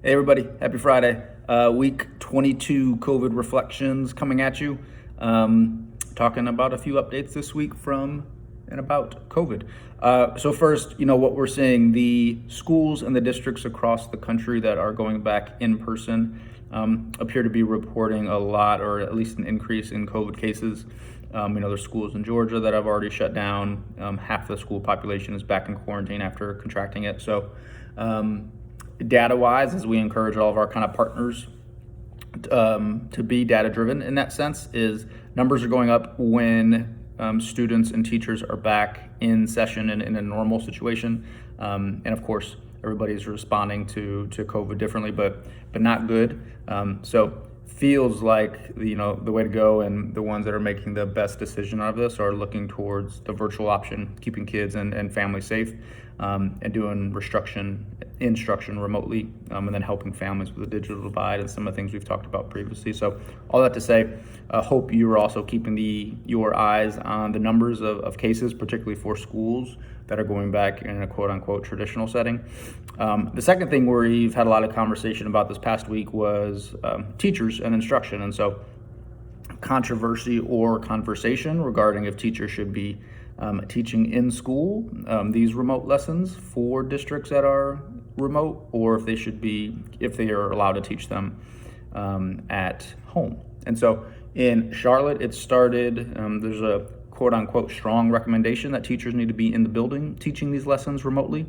Hey everybody, happy Friday. Week 22 COVID reflections coming at you. Talking about a few updates this week from and about COVID. So first, what we're seeing, the schools and the districts across the country that are going back in person appear to be reporting a lot, or at least an increase in COVID cases. There's schools in Georgia that have already shut down. Half the school population is back in quarantine after contracting it. So data-wise, as we encourage all of our kind of partners to be data-driven in that sense, is numbers are going up when students and teachers are back in session and in a normal situation. And of course, everybody's responding to COVID differently, but not good. So feels like the way to go, and the ones that are making the best decision out of this are looking towards the virtual option, keeping kids and families safe, and doing instruction remotely, and then helping families with the digital divide and some of the things we've talked about previously. So all that to say, hope you are also keeping your eyes on the numbers of cases, particularly for schools that are going back in a quote unquote traditional setting. The second thing we've had a lot of conversation about this past week was teachers and instruction. And so controversy or conversation regarding if teachers should be teaching in school these remote lessons for districts that are remote, or if they are allowed to teach them at home. And so in Charlotte, it started, there's a quote unquote strong recommendation that teachers need to be in the building teaching these lessons remotely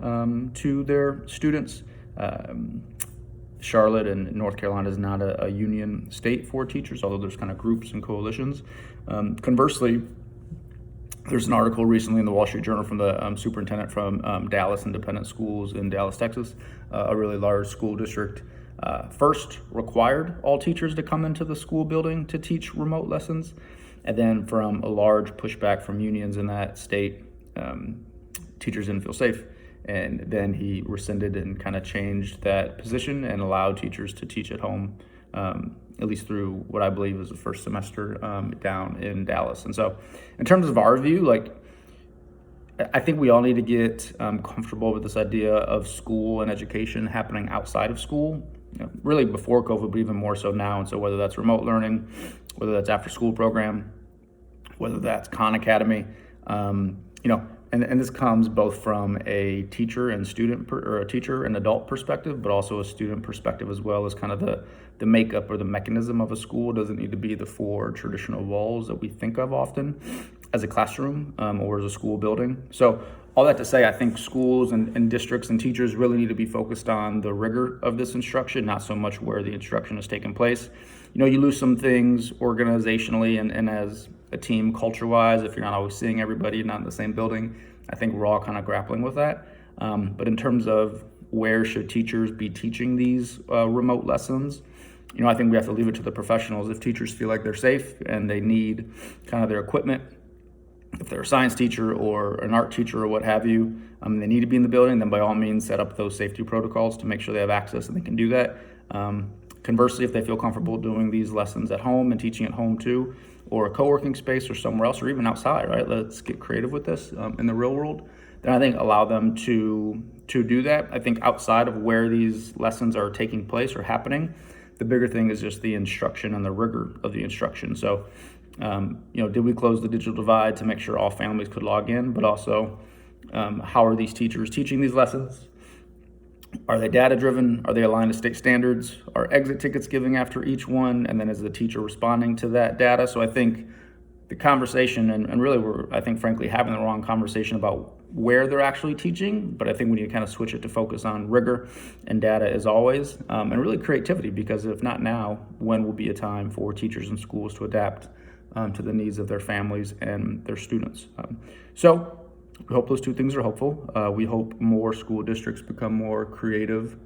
to their students. Charlotte and North Carolina is not a union state for teachers, although there's kind of groups and coalitions. Conversely, there's an article recently in the Wall Street Journal from the superintendent from Dallas Independent Schools in Dallas, Texas, a really large school district. First required all teachers to come into the school building to teach remote lessons. And then from a large pushback from unions in that state, teachers didn't feel safe. And then he rescinded and kind of changed that position and allowed teachers to teach at home, at least through what I believe is the first semester down in Dallas. And so in terms of our view, I think we all need to get comfortable with this idea of school and education happening outside of school, really before COVID, but even more so now. And so whether that's remote learning, whether that's after school program, whether that's Khan Academy, and this comes both from a teacher and student or a teacher and adult perspective, but also a student perspective as well, as kind of the makeup or the mechanism of a school doesn't need to be the four traditional walls that we think of often as a classroom or as a school building. So all that to say, I think schools and districts and teachers really need to be focused on the rigor of this instruction, not so much where the instruction is taking place. You lose some things organizationally and as a team culture-wise if you're not always seeing everybody, not in the same building. I think we're all kind of grappling with that. But in terms of where should teachers be teaching these remote lessons, I think we have to leave it to the professionals. If teachers feel like they're safe and they need kind of their equipment, if they're a science teacher or an art teacher or what have you, they need to be in the building, then by all means set up those safety protocols to make sure they have access and they can do that. Conversely, if they feel comfortable doing these lessons at home and teaching at home too, or a co-working space or somewhere else, or even outside, right? Let's get creative with this in the real world. Then I think allow them to do that. I think outside of where these lessons are taking place or happening, the bigger thing is just the instruction and the rigor of the instruction. So, did we close the digital divide to make sure all families could log in? But also, how are these teachers teaching these lessons? Are they data-driven? Are they aligned to state standards? Are exit tickets giving after each one? And then is the teacher responding to that data? So I think the conversation, and really we're, I think, frankly, having the wrong conversation about where they're actually teaching, but I think we need to kind of switch it to focus on rigor and data as always, and really creativity, because if not now, when will be a time for teachers and schools to adapt to the needs of their families and their students? So we hope those two things are hopeful. We hope more school districts become more creative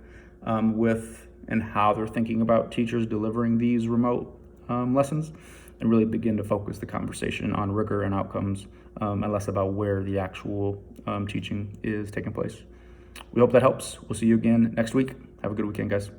with and how they're thinking about teachers delivering these remote lessons, and really begin to focus the conversation on rigor and outcomes and less about where the actual teaching is taking place. We hope that helps. We'll see you again next week. Have a good weekend, guys.